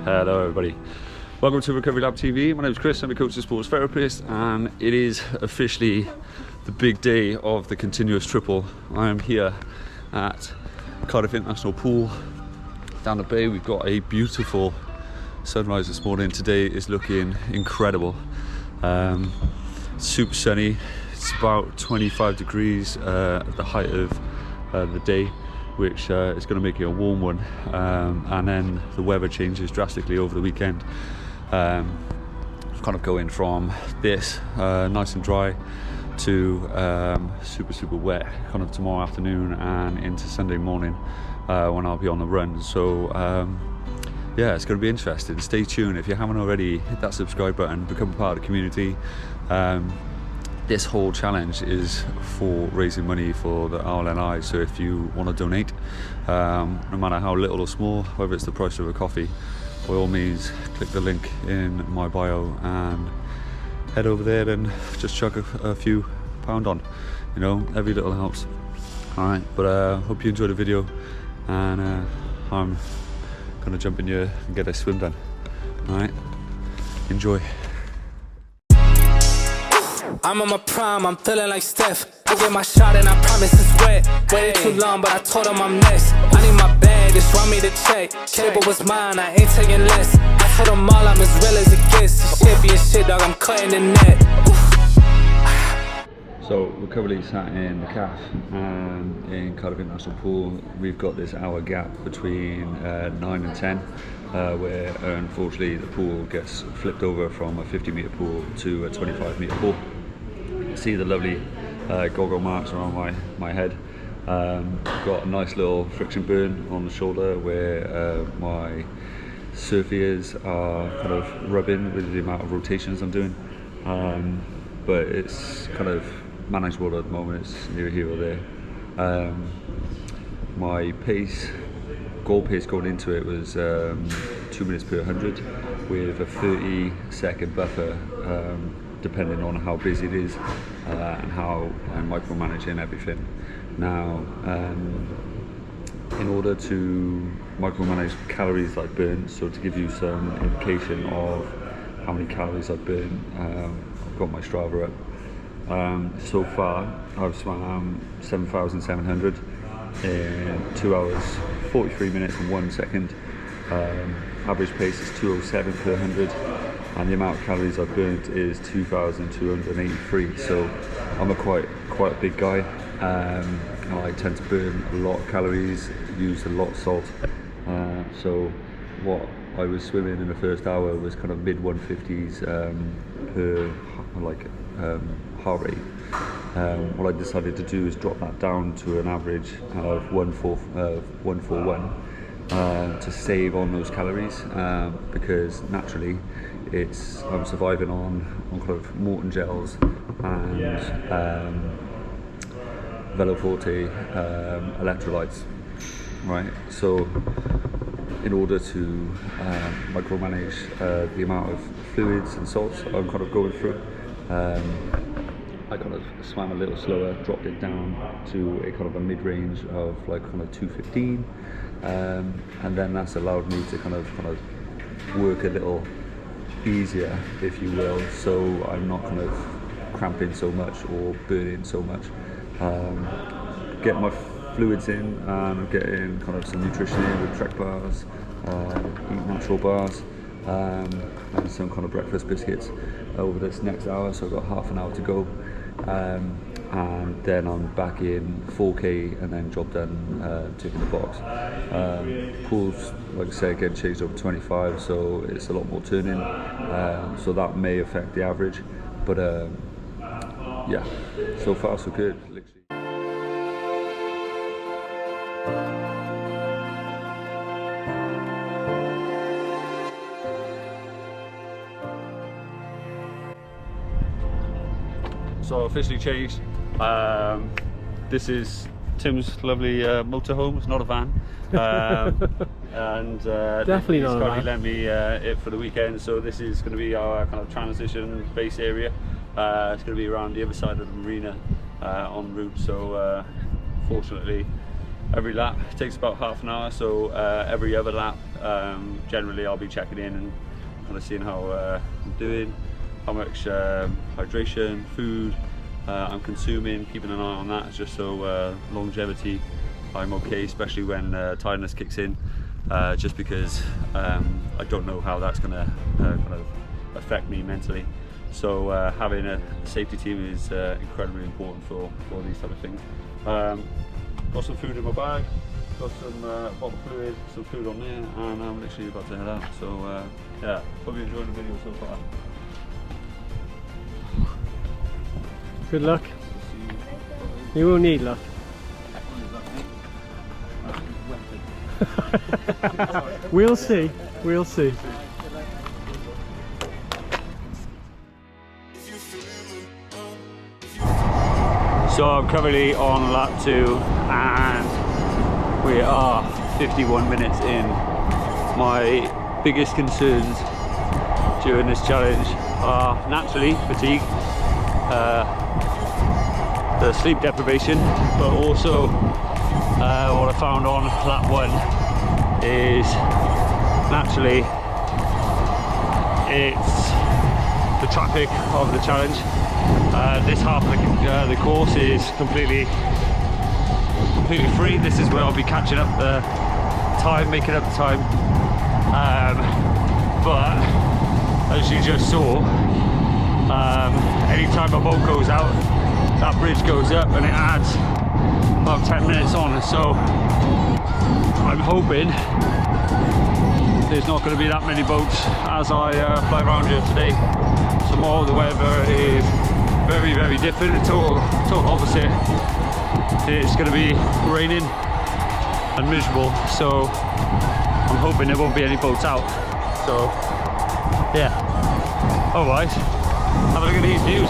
Hello everybody, welcome to Recovery Lab TV. My name is Chris, I'm a coach and sports therapist, and it is officially the big day of the continuous triple. I am here at Cardiff International Pool down the bay. We've got a beautiful sunrise this morning. Today is looking incredible. Super sunny. It's about 25 degrees at the height of the day, which is going to make it a warm one, and then the weather changes drastically over the weekend. Kind of going from this nice and dry to super wet kind of tomorrow afternoon and into Sunday morning when I'll be on the run. So yeah, it's going to be interesting. Stay tuned. If you haven't already, hit that subscribe button, become part of the community. This whole challenge is for raising money for the RLNI, so if you want to donate, no matter how little or small, whether it's the price of a coffee, by all means click the link in my bio and head over there and just chuck a few pound on. You know, every little helps. Alright, but hope you enjoyed the video, and I'm gonna jump in here and get a swim done. Alright, enjoy. I'm on my prime, I'm feeling like Steph. Go get my shot and I promise it's wet. Waited too long, but I told him I'm next. I need my bag, just run me the check. Cable was mine, I ain't taking less. I told them all I'm as real as it gets. Shit be a shit, dog, I'm cutting the net. So we're currently sat in the CAF in Cardiff International Pool. We've got this hour gap between 9 and 10, where unfortunately the pool gets flipped over from a 50-metre pool to a 25-metre pool. See the lovely goggle marks around my head. Got a nice little friction burn on the shoulder where my surf ears are kind of rubbing with the amount of rotations I'm doing. But it's kind of manageable at the moment. It's near here or there. My goal pace going into it was 2 minutes per 100 with a 30-second buffer, depending on how busy it is and how I'm micromanaging everything. Now, in order to micromanage calories I burn, so to give you some indication of how many calories I burn, I've got my Strava up. So far I've swam 7,700 in 2 hours 43 minutes and 1 second. Average pace is 207 per 100, and the amount of calories I've burnt is 2,283. So I'm quite a big guy. I tend to burn a lot of calories, use a lot of salt. So what I was swimming in the first hour was kind of mid 150s per heart rate. What I decided to do is drop that down to an average of 141 to save on those calories, because naturally I'm surviving on kind of Morton gels and Velo Forte electrolytes, right? So in order to micromanage the amount of fluids and salts I'm kind of going through, I kind of swam a little slower, dropped it down to a kind of a mid-range of like kind of 215, and then that's allowed me to kind of work a little easier, if you will, so I'm not kind of cramping so much or burning so much. Get my fluids in, and I'm getting kind of some nutrition in with Trek bars, eat natural bars, and some kind of breakfast biscuits over this next hour. So I've got half an hour to go, and then I'm back in 4K and then job done, ticking the box. Pools, like I say, again changed over 25, so it's a lot more turning, so that may affect the average, but yeah, so far so good. Literally. So officially changed. This is Tim's lovely motorhome. It's not a van, and definitely not a van. He's lent me it for the weekend. So this is going to be our kind of transition base area. It's going to be around the other side of the marina en route. So fortunately, every lap takes about half an hour. So every other lap Generally I'll be checking in and kind of seeing how I'm doing, how much hydration, food I'm consuming, keeping an eye on that just so longevity I'm okay, especially when tiredness kicks in, just because I don't know how that's going to kind of affect me mentally. So having a safety team is incredibly important for these type of things. Got some food in my bag, got some bottle fluid, some food on there, and I'm literally about to head out. So yeah, hope you enjoyed the video so far. Good luck. You will need luck. We'll see. We'll see. So I'm currently on lap 2 and we are 51 minutes in. My biggest concerns during this challenge are naturally fatigue, the sleep deprivation, but also what I found on lap 1 is naturally it's the traffic of the challenge. This half of the course is completely free. This is where I'll be catching up the time, making up the time. But as you just saw, anytime a boat goes out, that bridge goes up and it adds about 10 minutes on. So I'm hoping there's not going to be that many boats as I fly around here today. Tomorrow the weather is very, very different, total opposite. It's going to be raining and miserable, so I'm hoping there won't be any boats out. So yeah, otherwise have a look at these views.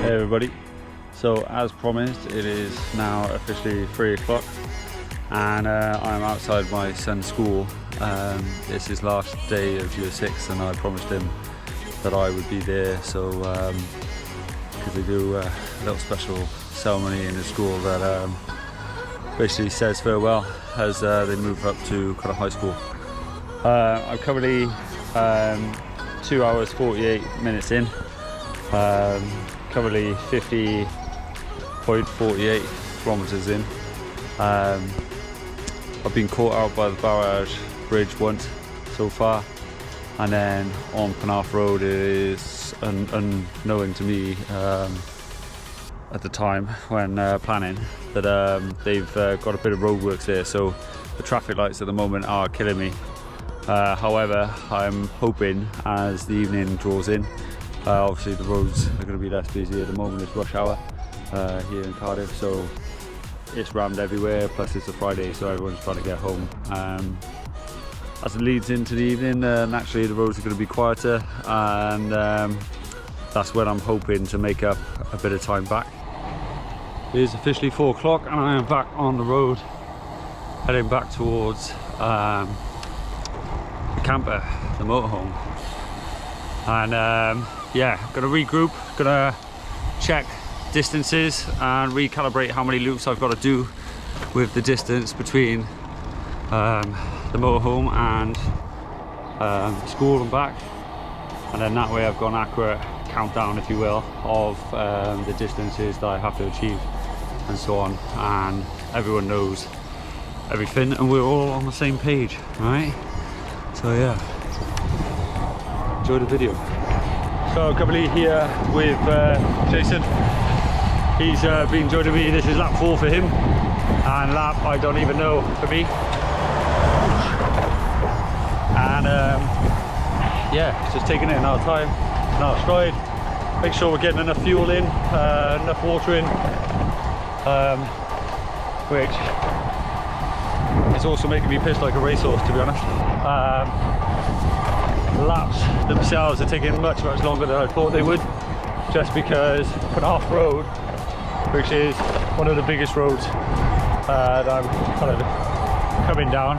Hey everybody. So as promised, it is now officially 3 o'clock and I'm outside my son's school. It's his last day of year 6 and I promised him that I would be there, so because they do a little special ceremony in the school that basically says farewell as they move up to kind of high school. I'm currently 2 hours 48 minutes in, currently 50.48 kilometers in. I've been caught out by the barrage bridge once so far, and then on Penarth Road it is unknowing to me at the time when planning that they've got a bit of roadworks there, so the traffic lights at the moment are killing me. However, I'm hoping as the evening draws in, obviously the roads are going to be less busy. At the moment it's rush hour here in Cardiff, so it's rammed everywhere, plus it's a Friday, so everyone's trying to get home. As it leads into the evening, naturally the roads are going to be quieter, and that's when I'm hoping to make up a bit of time back. It is officially 4 o'clock and I am back on the road, heading back towards the camper, the motorhome. And yeah, gonna regroup, gonna check distances and recalibrate how many loops I've got to do with the distance between the motorhome and school and back, and then that way I've got an accurate countdown, if you will, of the distances that I have to achieve and so on, and everyone knows everything and we're all on the same page, right? So yeah, enjoy the video. So I'm currently here with Jason. He's been joining me. This is lap 4 for him, and lap I don't even know for me. And yeah, just taking it in our time, in our stride. Make sure we're getting enough fuel in, enough water in, which is also making me piss like a racehorse, to be honest. Laps themselves are taking much longer than I thought they would, just because Penarth Road, which is one of the biggest roads that I'm kind of coming down,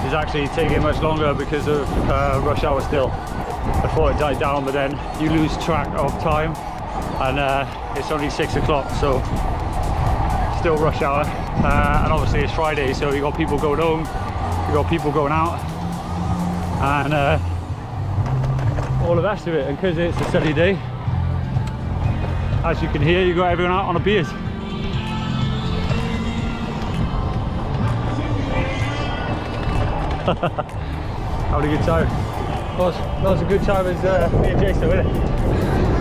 is actually taking much longer because of rush hour still. I thought it died down, but then you lose track of time, and it's only 6 o'clock, so still rush hour. And obviously it's Friday, so you got people going home, you got people going out, and all the rest of it. And because it's a sunny day, as you can hear, you got everyone out on a beers. Having a good time. That was a good time as me and Jason, wasn't it?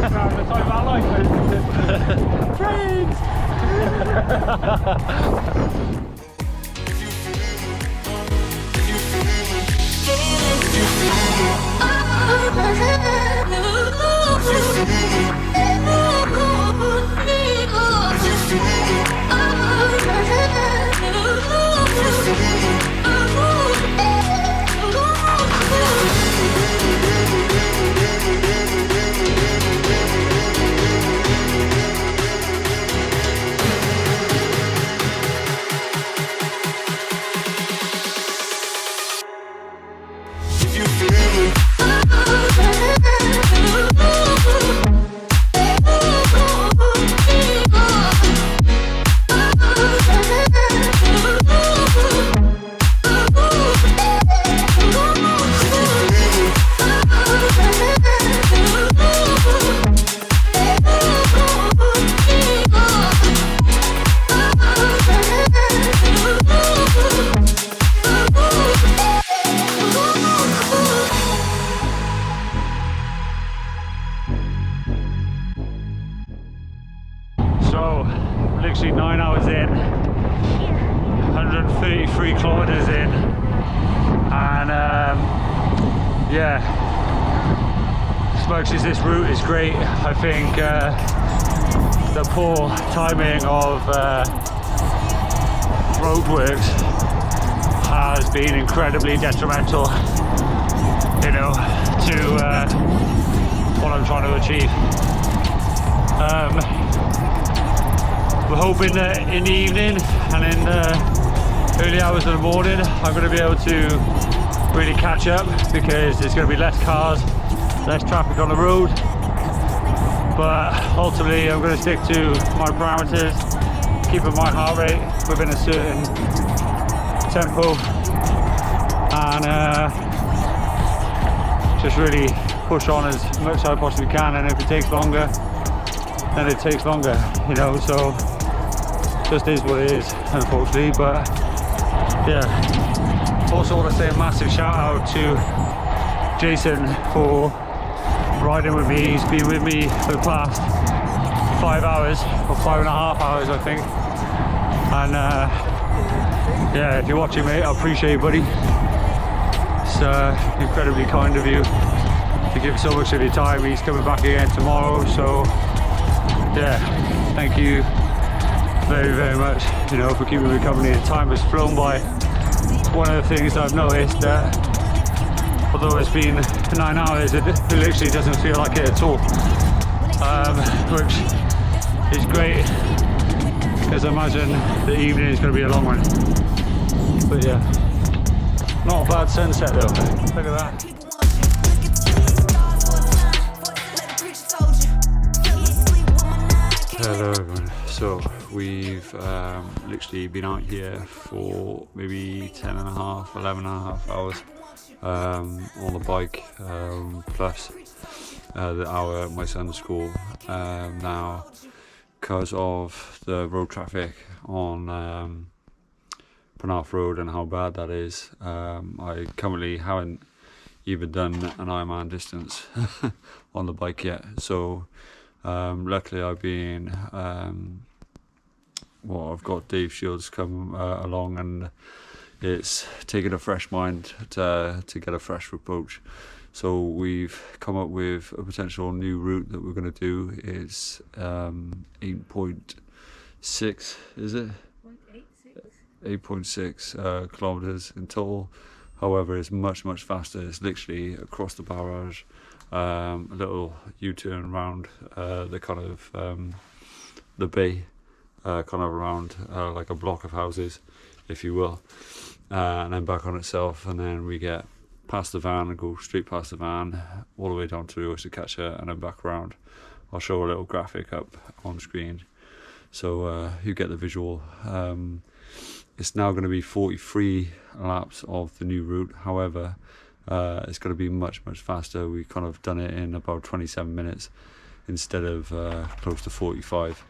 Having the time of our life. Friends! So, literally 9 hours in, 133 kilometers in, and yeah, as much as this route is great, I think the poor timing of roadworks has been incredibly detrimental, you know, to what I'm trying to achieve. We're hoping that in the evening and in the early hours of the morning I'm going to be able to really catch up, because there's going to be less cars, less traffic on the road. But ultimately I'm going to stick to my parameters, keeping my heart rate within a certain tempo, and just really push on as much as I possibly can. And if it takes longer, then it takes longer, you know, so just is what it is, unfortunately. But yeah, also want to say a massive shout out to Jason for riding with me. He's been with me for the past 5 hours, or 5.5 hours I think, and yeah, if you're watching, mate, I appreciate it, buddy. It's incredibly kind of you to give so much of your time. He's coming back again tomorrow, so yeah, thank you very, very much, you know, for keeping me company. The time has flown by. One of the things I've noticed, that although it's been 9 hours, it literally doesn't feel like it at all, which is great, because I imagine the evening is going to be a long one. But yeah, not a bad sunset though. Look at that. Hello everyone. So we've literally been out here for maybe 10.5, 11.5 hours on the bike, plus the hour at my son's school. Now, because of the road traffic on Penarth Road and how bad that is, I currently haven't even done an Ironman distance on the bike yet. So luckily I've been I've got Dave Shields come along, and it's taken a fresh mind to get a fresh approach. So we've come up with a potential new route that we're going to do. It's 8.6, is it? 8.6 kilometers in total. However, it's much faster. It's literally across the barrage, a little U-turn around the kind of the bay, kind of around like a block of houses, if you will, and then back on itself, and then we get past the van and go straight past the van all the way down to the oyster catcher and then back around. I'll show a little graphic up on screen so you get the visual. It's now going to be 43 laps of the new route. However, it's going to be much faster. We kind of done it in about 27 minutes instead of close to 45.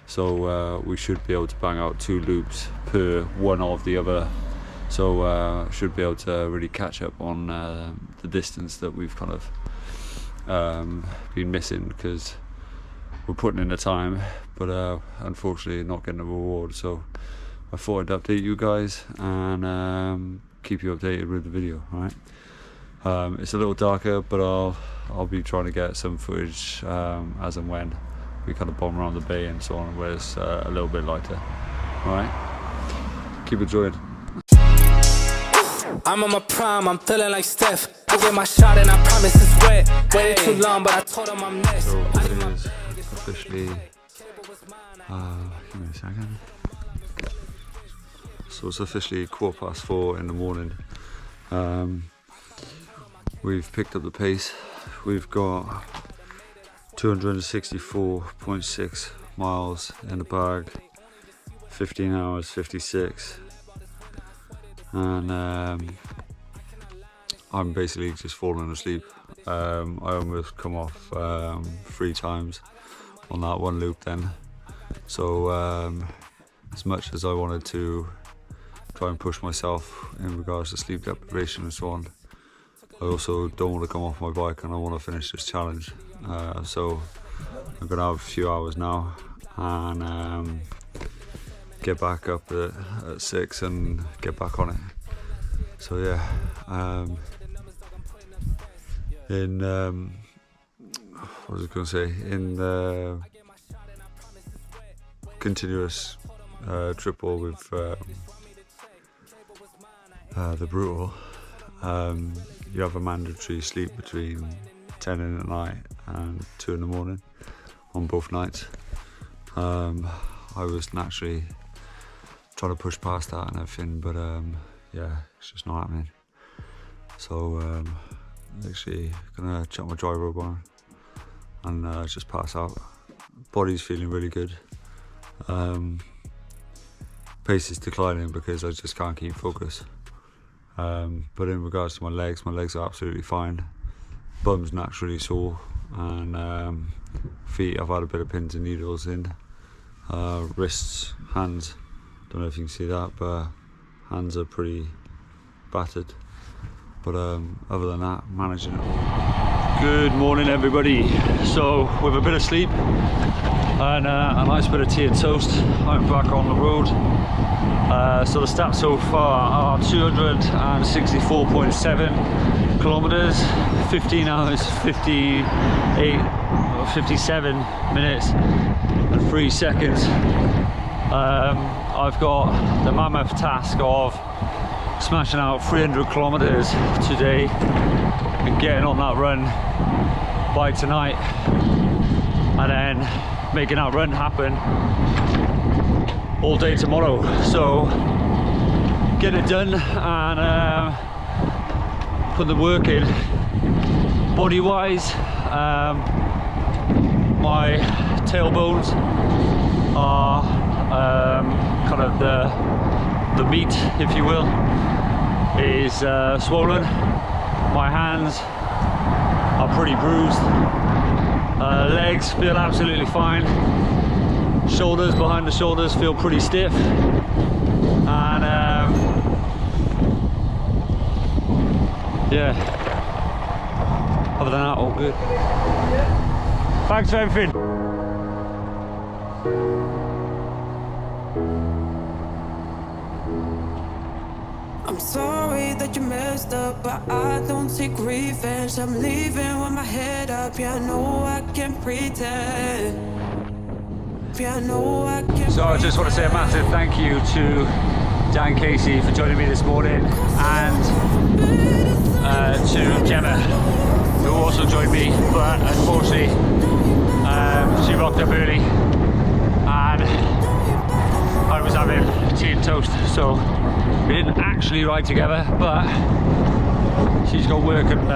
So we should be able to bang out 2 loops per one of the other. So should be able to really catch up on the distance that we've kind of been missing, because we're putting in the time, but unfortunately not getting a reward. So I thought I'd update you guys and keep you updated with the video. All right. It's a little darker, but I'll be trying to get some footage as and when we kind of bomb around the bay and so on, where it's a little bit lighter. All right. Keep enjoying. I'm on my prime, I'm feeling like Steph. I get my shot and I promise it's wet. Waited too long, but I told him I'm next. So it is officially, give me a second. So it's officially 4:15 in the morning. We've picked up the pace. We've got 264.6 miles in the bag, 15 hours 56. And I'm basically just falling asleep. I almost come off 3 times on that one loop then. So as much as I wanted to try and push myself in regards to sleep deprivation and so on, I also don't want to come off my bike and I want to finish this challenge. So I'm going to have a few hours now and get back up at 6 and get back on it. So yeah, what was I going to say, in the continuous triple with the brutal, you have a mandatory sleep between 10 in at night and 2 in the morning on both nights. I was naturally trying to push past that and everything, but yeah, it's just not happening. So actually gonna chuck my dry robe on and just pass out. Body's feeling really good. Pace is declining because I just can't keep focus. But in regards to my legs are absolutely fine. Bum's naturally sore, and feet, I've had a bit of pins and needles in. Wrists, hands, don't know if you can see that, but hands are pretty battered. But other than that, managing it. Good morning everybody. So with a bit of sleep and a nice bit of tea and toast, I'm back on the road. So the stats so far are 264.7 kilometers, 15 hours 57 minutes and 3 seconds. I've got the mammoth task of smashing out 300 kilometers today and getting on that run by tonight, and then making that run happen all day tomorrow. So get it done and put the work in. Body wise, my tailbones are kind of the meat, if you will, is swollen. My hands are pretty bruised. Legs feel absolutely fine. Shoulders, behind the shoulders, feel pretty stiff. And yeah, other than that, all good. Thanks for everything. I'm sorry that you messed up, but I don't take revenge. I'm leaving with my head up. Yeah, I know I can pretend. Yeah, I know I can. So I just want to say a massive thank you to Dan Casey for joining me this morning, and to Gemma, who also joined me, but unfortunately she rocked up early and I was having tea and toast, so we didn't actually ride together, but she's got work, and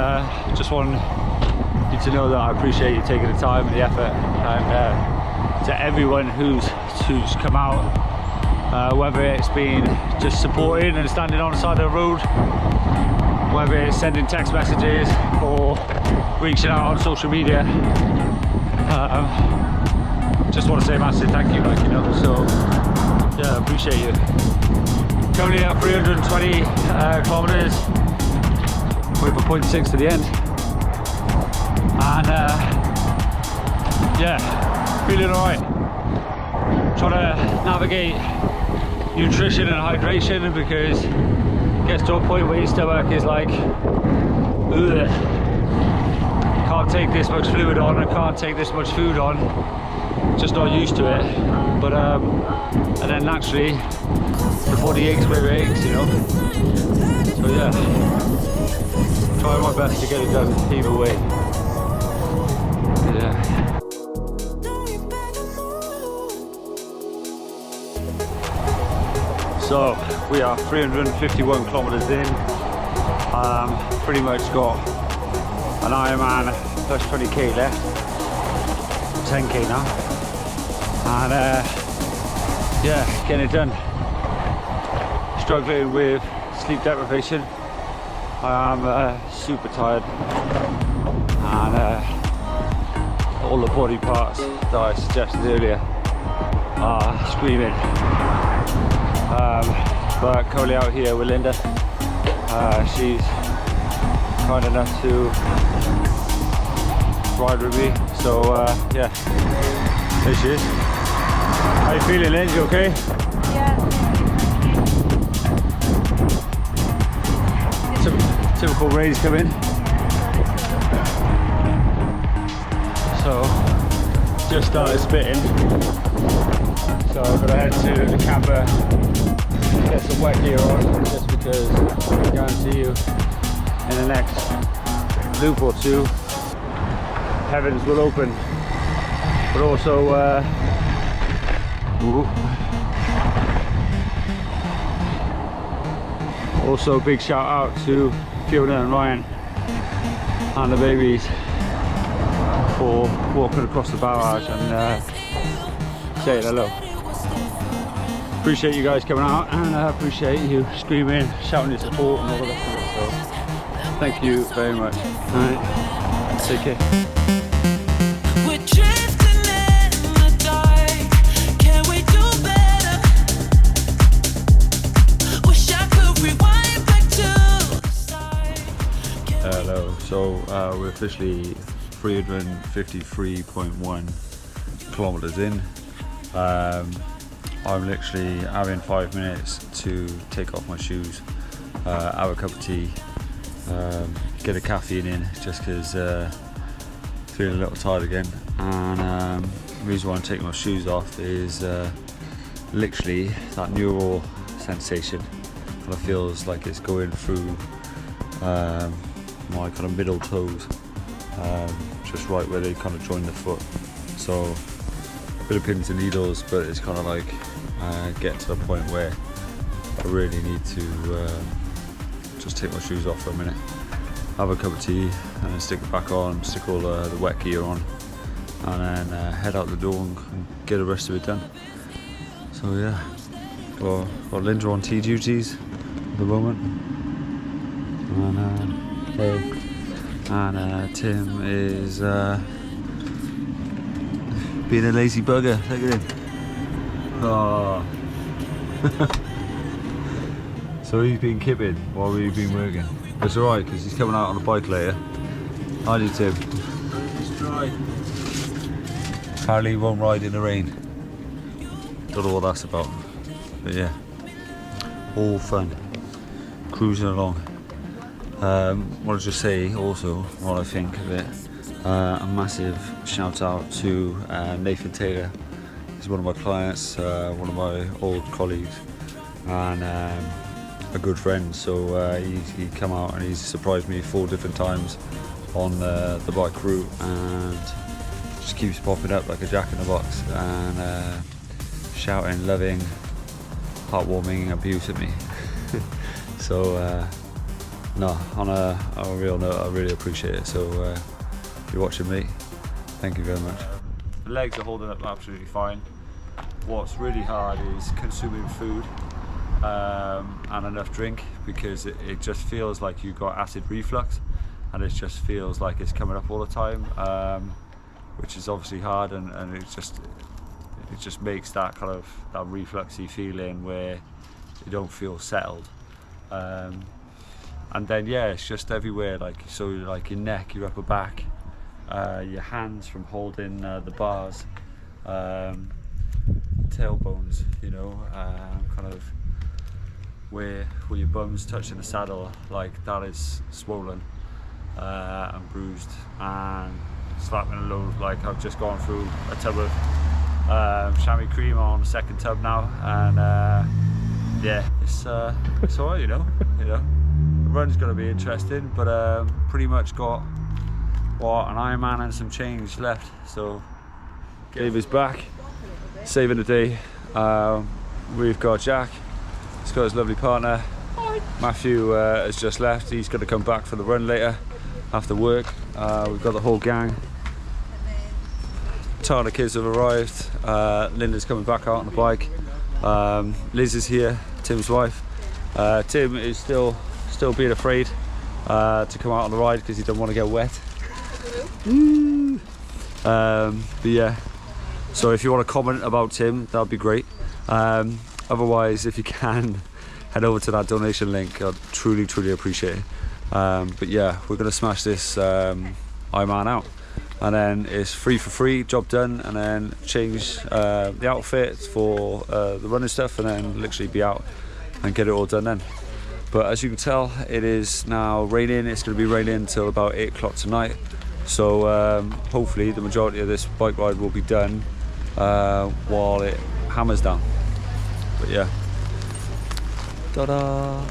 just wanted you to know that I appreciate you taking the time and the effort, and to everyone who's come out, whether it's been just supporting and standing on the side of the road, whether it's sending text messages or reaching out on social media. Just want to say a massive thank you, like, you know, so yeah, I appreciate you. Currently at 320 kilometers, wait for 0.6 to the end, and yeah, feeling alright. Trying to navigate nutrition and hydration, because it gets to a point where your stomach is like, ugh, can't take this much fluid on, I can't take this much food on, just not used to it. But and then naturally the body aches where it aches, you know. So yeah, trying my best to get it done either way. Yeah. So we are 351 kilometers in. Pretty much got an Ironman plus 20k left, 10k now, and yeah, getting it done. Struggling with sleep deprivation. I am super tired, and all the body parts that I suggested earlier are screaming. But currently out here with Linda, she's kind enough to ride with me, so yeah, there she is. How you feeling, Lynn? You okay? Yeah. Typical rains come in, so just started spitting, so I'm gonna head to the camper, get some wet gear on, just because I guarantee you in the next loop or two heavens will open. But also also big shout out to Fiona and Ryan and the babies for walking across the barrage and saying hello. Appreciate you guys coming out, and I appreciate you screaming, shouting your support and all the rest of it, so thank you very much. Alright, take care. We're drifting in the dark. Can we do better? Wish I could rewind back to the start. Hello, so we're officially 353.1 kilometers in. I'm literally having 5 minutes to take off my shoes, have a cup of tea, get a caffeine in, just because feeling a little tired again. And the reason why I'm taking my shoes off is literally that neural sensation kind of feels like it's going through my kind of middle toes, just right where they kind of join the foot. So a bit of pins and needles, but it's kind of like getting to the point where I really need to just take my shoes off for a minute, have a cup of tea, and then stick it back on, stick all the wet gear on, and then head out the door and get the rest of it done. So yeah, got Linda on tea duties at the moment, and Tim is being a lazy bugger. Look at him. Oh. So he's been kipping while we've been working. It's alright, because he's coming out on a bike later. I do, Tim. It's dry. Apparently he won't ride in the rain. Don't know what that's about. But yeah, all fun. Cruising along. Want to just say also, while I think of it, a massive shout out to Nathan Taylor. He's one of my clients, one of my old colleagues, and a good friend. So he come out and he's surprised me 4 different times on the bike route, and just keeps popping up like a jack in the box and shouting, loving, heartwarming abuse at me. So no, on a real note, I really appreciate it. So if you're watching me, thank you very much. The legs are holding up absolutely fine. What's really hard is consuming food and enough drink, because it just feels like you've got acid reflux, and it just feels like it's coming up all the time, which is obviously hard, and it just makes that kind of that refluxy feeling where you don't feel settled. And then yeah, it's just everywhere, like so, like your neck, your upper back, your hands from holding the bars, tailbones, you know, kind of where your bum's touching the saddle, like that is swollen and bruised and slapping a load. Like I've just gone through a tub of chamois cream on the second tub now, and yeah, it's alright, you know. The run's gonna be interesting, but pretty much got an Ironman and some change left. So Dave is back, saving the day. We've got Jack, he's got his lovely partner. Matthew has just left, he's going to come back for the run later after work. We've got the whole gang. Tana kids have arrived, Linda's coming back out on the bike, Liz is here, Tim's wife. Tim is still being afraid to come out on the ride because he doesn't want to get wet. But yeah, so if you want to comment about Tim, that'd be great. Otherwise, if you can, head over to that donation link. I'd truly appreciate it. But yeah, we're going to smash this Ironman out, and then it's free, job done, and then change the outfit for the running stuff, and then literally be out and get it all done then. But as you can tell, it is now raining. It's going to be raining until about 8 o'clock tonight. So hopefully the majority of this bike ride will be done while it hammers down. But yeah, ta-da!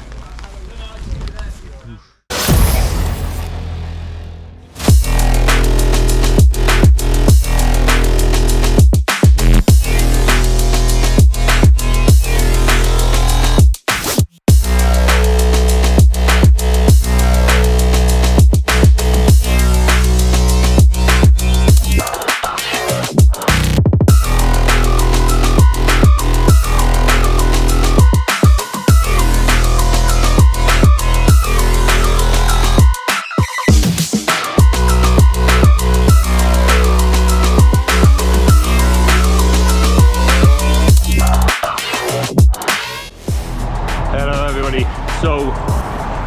So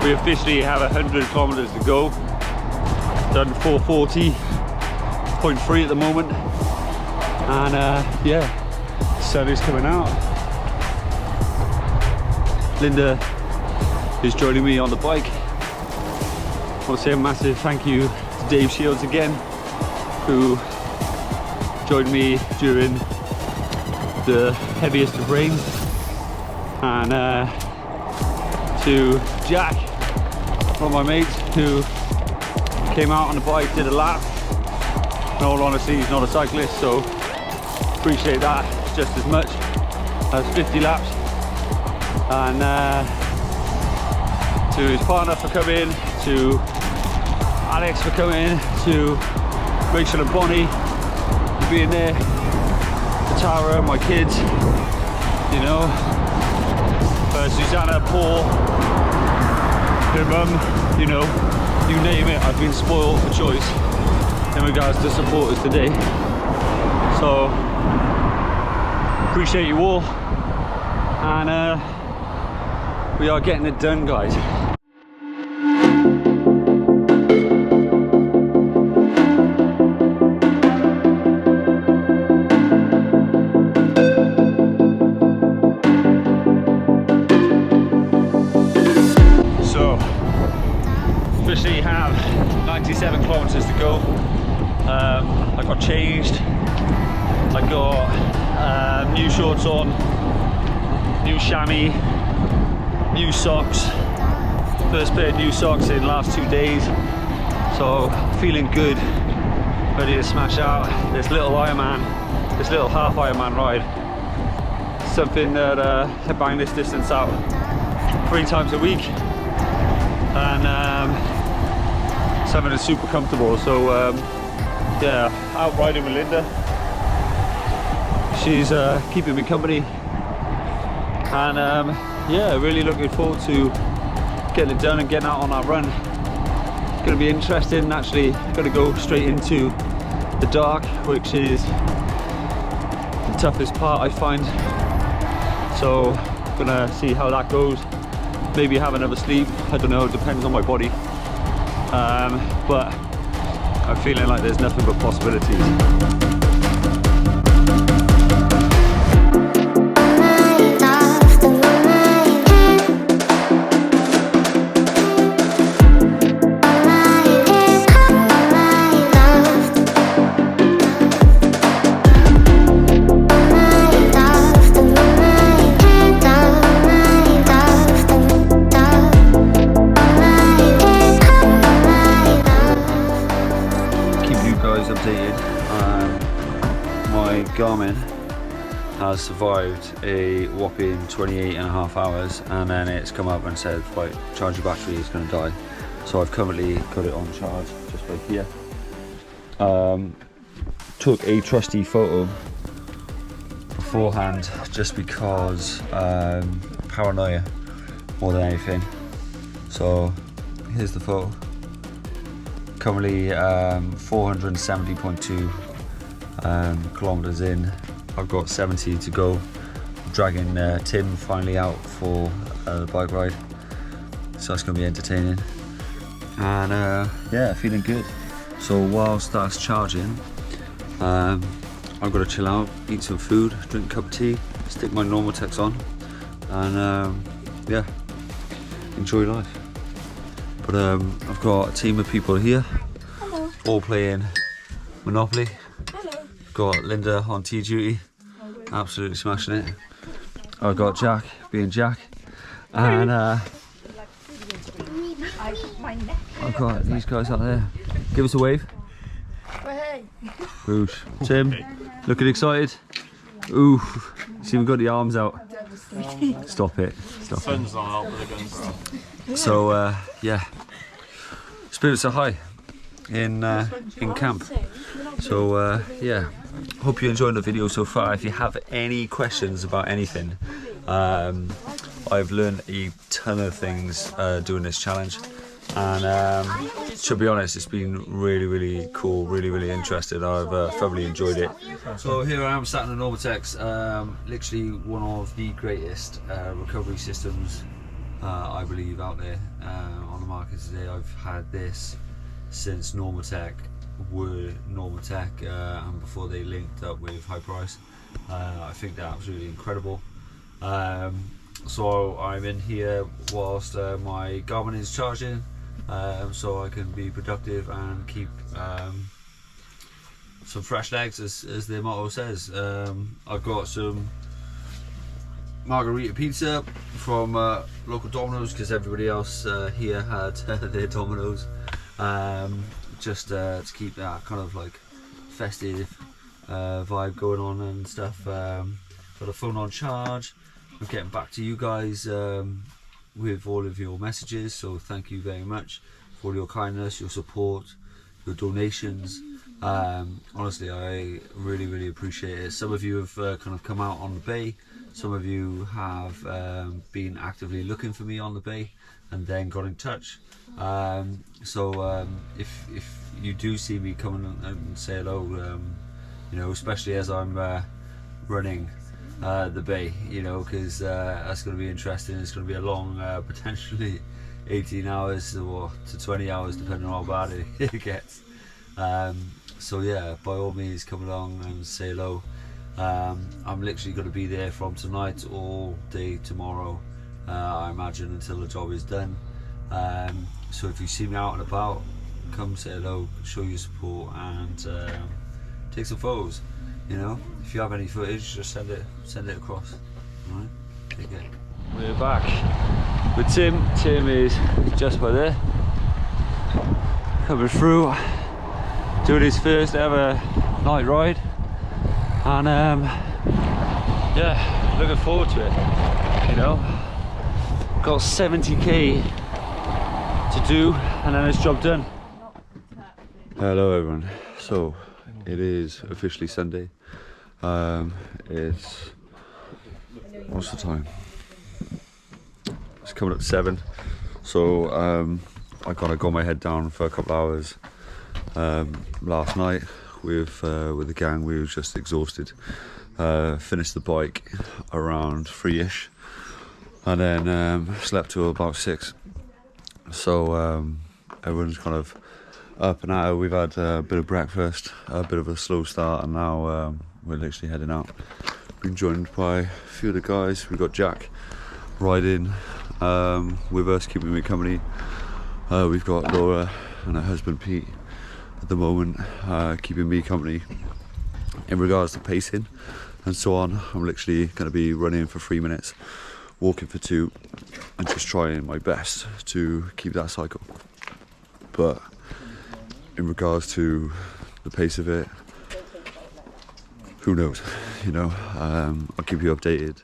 we officially have 100 kilometers to go. Done 440.3 at the moment, and yeah, sun is coming out. Linda is joining me on the bike. I want to say a massive thank you to Dave Shields again, who joined me during the heaviest of rains, and to Jack, one of my mates, who came out on the bike, did a lap. In all honesty, he's not a cyclist, so appreciate that just as much as 50 laps. And to his partner for coming, to Alex for coming, to Rachel and Bonnie for being there, to Tara, my kids, you know, Susanna, Paul, her mum, you know, you name it. I've been spoiled for choice in regards to supporters today. So appreciate you all, and we are getting it done, guys. Officially have 97 kilometers to go. I got changed. I got new shorts on, new chamois, new socks. First pair of new socks in the last 2 days. So feeling good, ready to smash out this little Ironman, this little half Ironman ride. something that I bang this distance out 3 times a week, and something that's super comfortable. So yeah, out riding with Linda. She's keeping me company, and yeah, really looking forward to getting it done and getting out on that run. It's going to be interesting. Actually, going to go straight into the dark, which is the toughest part, I find. So gonna see how that goes. Maybe have another sleep, I don't know, it depends on my body, but I'm feeling like there's nothing but possibilities. Garmin has survived a whopping 28.5 hours, and then it's come up and said, right, charge your battery, it's going to die. So I've currently got it on charge just right here. Took a trusty photo beforehand just because paranoia more than anything. So here's the photo. Currently 470.2 kilometers in. I've got 70 to go. I'm dragging Tim finally out for the bike ride, so that's going to be entertaining, and yeah, feeling good. So whilst that's charging, I've got to chill out, eat some food, drink a cup of tea, stick my normal text on, and yeah, enjoy life. But I've got a team of people here. Hello. All playing Monopoly. Got Linda on tea duty, absolutely smashing it. I've got Jack being Jack, and I've got these guys out there. Give us a wave. Rouge. Tim, looking excited. Ooh, see, we've got the arms out. Stop it. Stop Sun's not out with the guns. So yeah, spirits are high in camp. So yeah, hope you're enjoying the video so far. If you have any questions about anything, I've learned a ton of things doing this challenge, and to be honest, it's been really cool, really interesting. I've thoroughly enjoyed it. So here I am sat in the Normatex, literally one of the greatest recovery systems I believe out there on the market today. I've had this since Normatec were Normatec, and before they linked up with High Price. I think they're absolutely incredible. So I'm in here whilst my Garmin is charging, so I can be productive and keep some fresh legs, as their motto says. I've got some margarita pizza from local Domino's, because everybody else here had their Domino's. Just to keep that kind of like festive vibe going on and stuff. Got a phone on charge. I'm getting back to you guys with all of your messages, so thank you very much for all your kindness, your support, your donations. Honestly, I really appreciate it. Some of you have kind of come out on the bay, some of you have been actively looking for me on the bay and then got in touch. So if you do see me come and say hello, you know, especially as I'm running the bay, you know, because that's going to be interesting. It's going to be a long, potentially 18 hours or to 20 hours depending on how bad it gets. So yeah, by all means come along and say hello. I'm literally going to be there from tonight all day tomorrow, I imagine, until the job is done. So if you see me out and about, come say hello, show your support, and take some photos. You know, if you have any footage, just send it across. All right, take care. We're back with Tim. Tim is just by there, coming through, doing his first ever night ride, and yeah, looking forward to it, you know. Got 70k to do and then it's job done. Hello everyone. So it is officially Sunday. It's, what's the time? It's coming up 7. So I kind of got my head down for a couple hours last night with the gang. We were just exhausted. Finished the bike around 3ish and then slept till about 6. So everyone's kind of up and out. We've had a bit of breakfast, a bit of a slow start, and now we're literally heading out. Been joined by a few of the guys. We've got Jack riding with us, keeping me company. We've got Laura and her husband Pete at the moment, keeping me company. In regards to pacing and so on, I'm literally going to be running for 3 minutes, walking for 2, and just trying my best to keep that cycle. But in regards to the pace of it, who knows, you know. I'll keep you updated.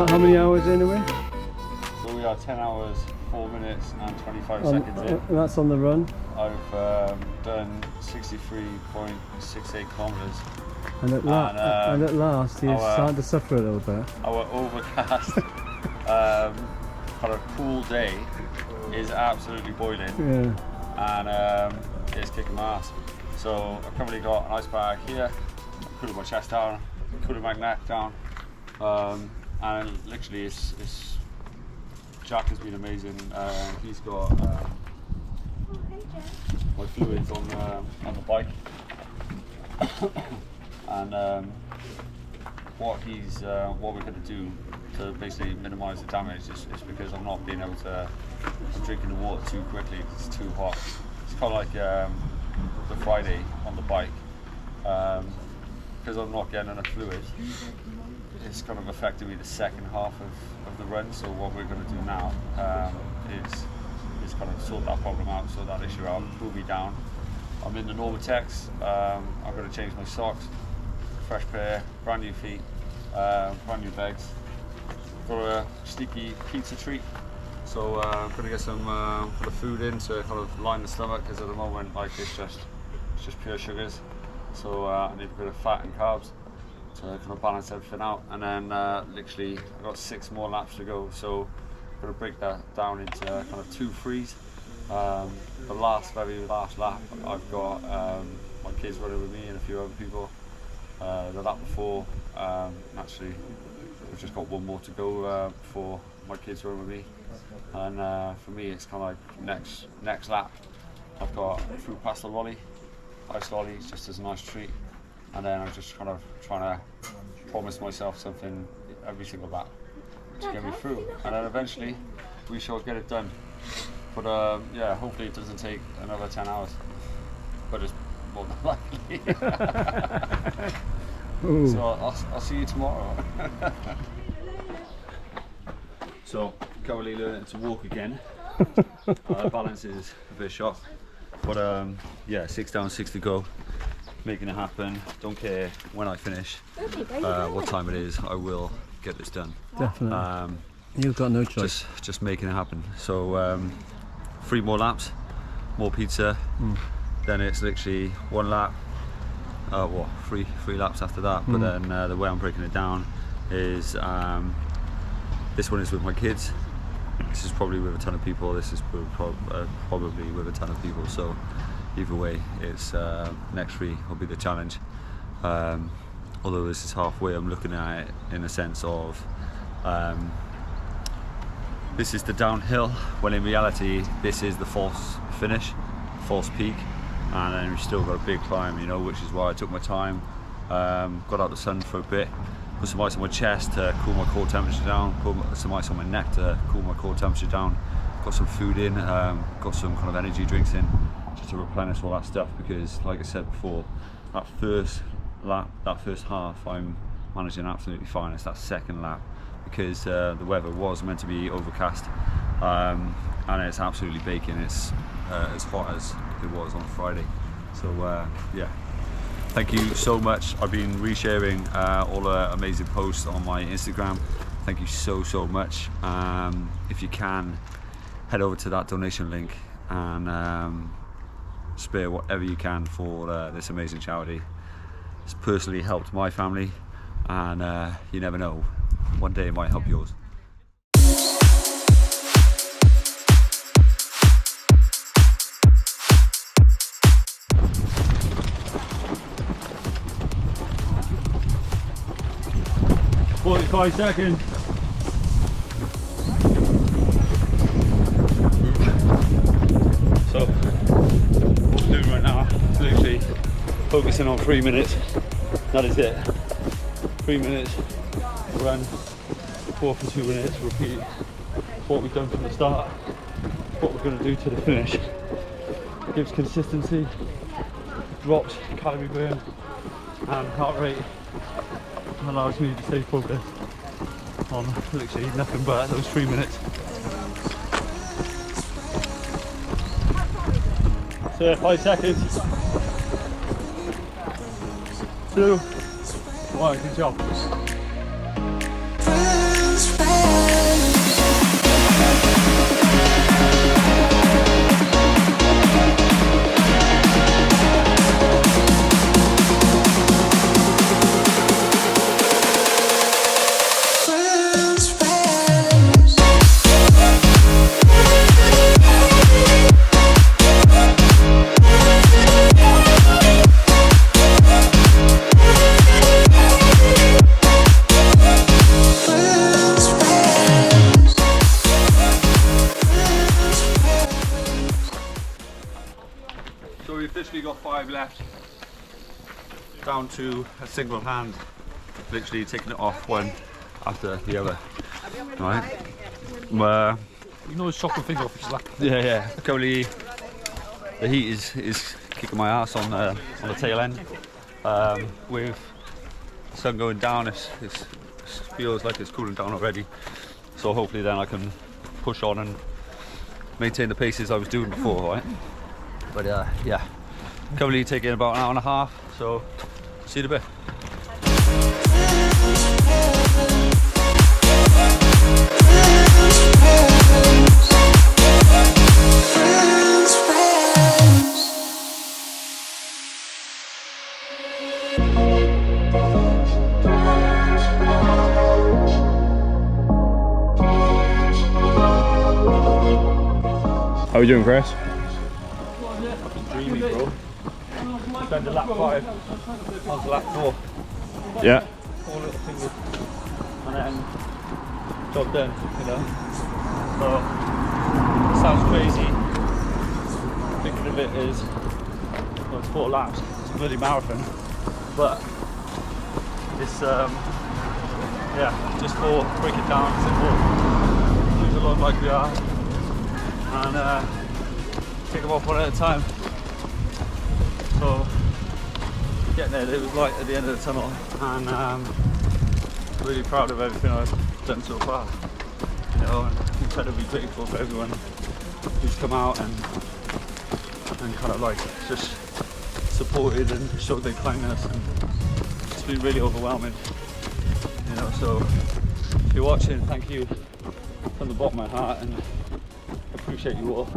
How many hours anyway? So we are 10 hours, 4 minutes and 25 seconds in. And that's on the run. I've done 63.68 kilometres. And at last, he's starting to suffer a little bit. Our overcast, kind of cool day is absolutely boiling. Yeah. And it's kicking my ass. So I've currently got an ice bag here, cooling my chest down, cooling my neck down. And literally it's Jack has been amazing. He's got my fluids on the bike. And what we're going to do to basically minimise the damage is because I'm not being able to, I'm drinking the water too quickly because it's too hot. It's kind of like the Friday on the bike, because I'm not getting enough fluid. It's kind of affecting me the second half of the run. So what we're going to do now is kind of sort that problem out, sort that issue out, cool me down. I'm in the Normatex. I'm going to change my socks, fresh pair, brand new feet, brand new legs. Got a sneaky pizza treat, so I'm going to get some kind of food in to kind of line the stomach, because at the moment like it's just pure sugars. So I need a bit of fat and carbs to kind of balance everything out. And then literally I've got 6 more laps to go, so I'm going to break that down into kind of 2 threes. The very last lap, I've got my kids running with me and a few other people. The lap before, actually, I've just got 1 more to go before my kids run with me. And for me, it's kind of like next lap, I've got a fruit pasta lolly, ice lolly, just as a nice treat. And then I'm just kind of trying to promise myself something every single lap to get me through. And then eventually, we shall get it done. But yeah, hopefully it doesn't take another 10 hours, but it's more than likely. So I'll see you tomorrow. So currently learning to walk again. Balance is a bit shot, but yeah, 6 down, 6 to go. Making it happen. Don't care when I finish, what time it is. I will get this done. Definitely. You've got no choice. Just making it happen. So 3 more laps, more pizza, then it's literally 1 lap, three laps after that. But then the way I'm breaking it down is this one is with my kids. This is probably with a ton of people. This is probably with a ton of people. So either way, it's next 3 will be the challenge. Although this is halfway, I'm looking at it in a sense of this is the downhill, when in reality this is the false finish, false peak, and then we've still got a big climb, you know, which is why I took my time, got out the sun for a bit, put some ice on my chest to cool my core temperature down, put some ice on my neck to cool my core temperature down, got some food in, got some kind of energy drinks in, just to replenish all that stuff, because like I said before, that first lap, that first half, I'm managing absolutely fine. It's that second lap, because the weather was meant to be overcast, and it's absolutely baking. It's as hot as it was on Friday. So yeah, thank you so much. I've been resharing all the amazing posts on my Instagram. Thank you so much. If you can, head over to that donation link and spare whatever you can for this amazing charity. It's personally helped my family, and you never know, one day it might help yours. "45 seconds. So what we're doing right now is literally focusing on 3 minutes. That is it. 3 minutes, run, walk for 2 minutes, repeat what we've done from the start, what we're going to do to the finish. It gives consistency, drops calorie burn and heart rate, and allows me to stay focused on literally nothing but those 3 minutes. So 5 seconds. 2, 1, good job. So we've literally got 5 left, down to a single hand, literally taking it off one after the other. Right. You know, chop your finger off his lap. Yeah. Currently, the heat is kicking my ass on the tail end. With the sun going down, it feels like it's cooling down already. So hopefully then I can push on and maintain the paces I was doing before, right? But yeah, currently taking about an hour and a half. So see you in a bit. How are we doing, Chris? Dreamy, bro. Spend a lap 5 onto lap 4. Yeah. 4 little fingers. And then job done, you know. So it sounds crazy. Thinking of it is, well, it's 4 laps. It's a bloody marathon. But it's yeah, just for break it down, simple. Move along like we are. And take them off one at a time. So getting there, it was light at the end of the tunnel, and really proud of everything I've done so far. You know, and incredibly grateful for everyone who's come out and kind of like just supported and showed their kindness, and it's been really overwhelming. You know, so if you're watching, thank you. from the bottom of my heart, and appreciate you all.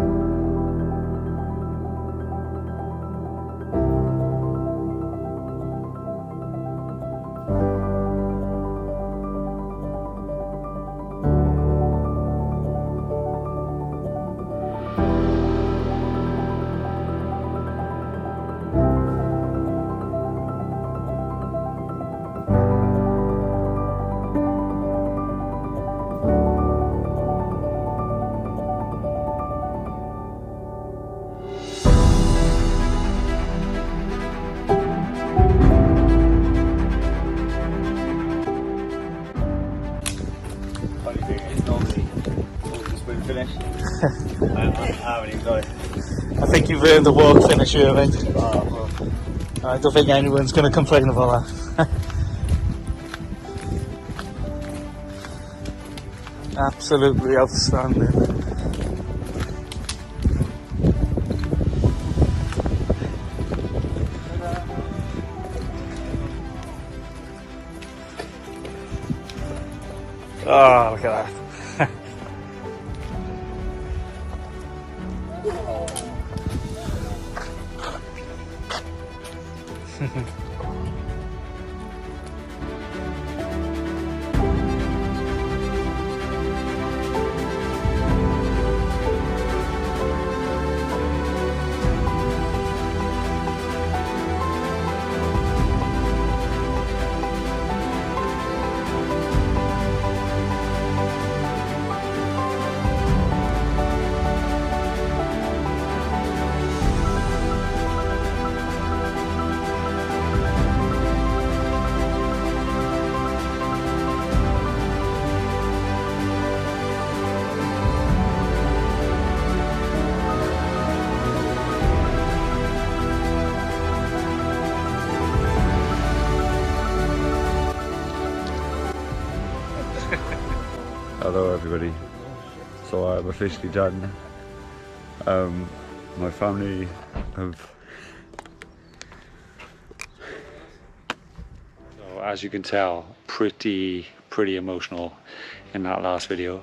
Funny thing is, normally the sprint finish. I haven't even got it. I think you've earned the walk finish here, mate. Oh, well, I don't think anyone's going to complain about that. Absolutely outstanding. Oh, look at that. Hello everybody. So I'm officially done. My family have... So as you can tell, pretty emotional in that last video.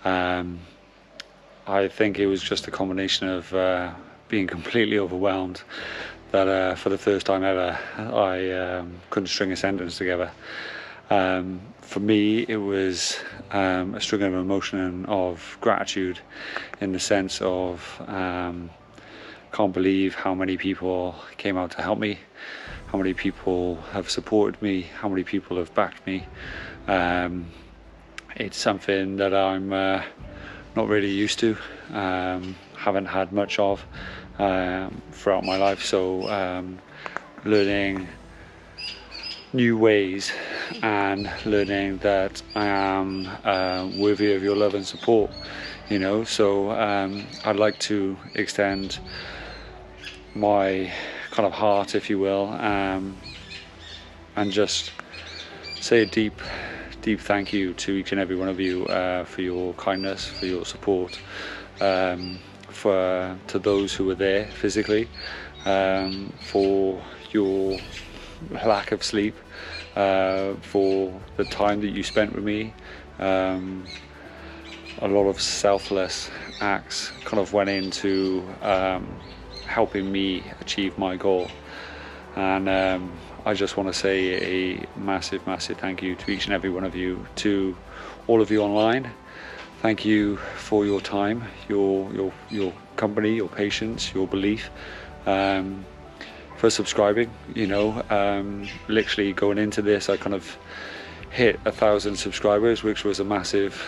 I think it was just a combination of being completely overwhelmed that for the first time ever I couldn't string a sentence together. For me, it was a string of emotion and of gratitude, in the sense of can't believe how many people came out to help me, how many people have supported me, how many people have backed me. It's something that I'm not really used to, haven't had much of throughout my life. So learning new ways and learning that I am worthy of your love and support, you know. So I'd like to extend my kind of heart, if you will, and to say a deep thank you to each and every one of you for your kindness, for your support, to those who were there physically, for your lack of sleep, for the time that you spent with me. A lot of selfless acts kind of went into helping me achieve my goal, and I just want to say a massive thank you to each and every one of you, to all of you online. Thank you for your time, your company, your patience, your belief, for subscribing. You know, literally going into this, I kind of hit 1,000 subscribers, which was a massive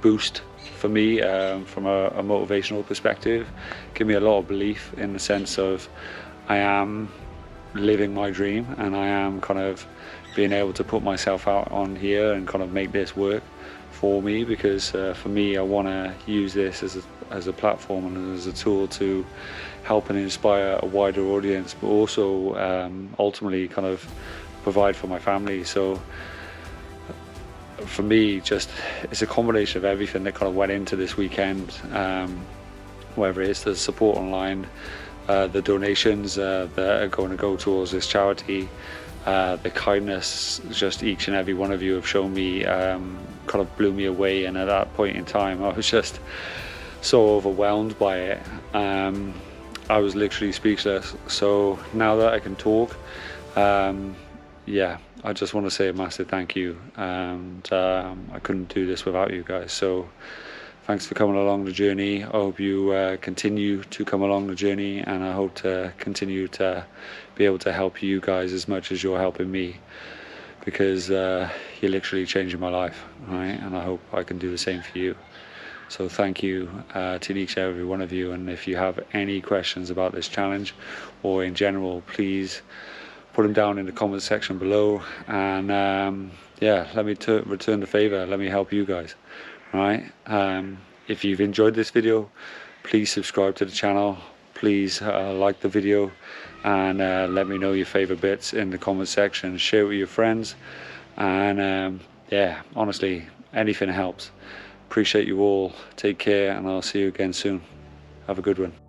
boost for me, from a motivational perspective. Give me a lot of belief in the sense of I am living my dream, and I am kind of being able to put myself out on here and kind of make this work for me, because for me, I want to use this as a platform and as a tool to help and inspire a wider audience, but also ultimately kind of provide for my family. So for me, just it's a combination of everything that kind of went into this weekend, whether it's the support online, the donations that are going to go towards this charity, the kindness just each and every one of you have shown me kind of blew me away, and at that point in time I was just so overwhelmed by it. I was literally speechless. So now that I can talk, yeah, I just want to say a massive thank you, and I couldn't do this without you guys. So thanks for coming along the journey. I hope you continue to come along the journey, and I hope to continue to be able to help you guys as much as you're helping me, because you're literally changing my life, right? And I hope I can do the same for you. So thank you to each and every one of you, and if you have any questions about this challenge or in general, please put them down in the comment section below, and yeah, let me return the favor, let me help you guys. All right, if you've enjoyed this video, please subscribe to the channel, please like the video, and let me know your favorite bits in the comment section. Share it with your friends, and yeah, honestly, anything helps. Appreciate you all. Take care, and I'll see you again soon. Have a good one.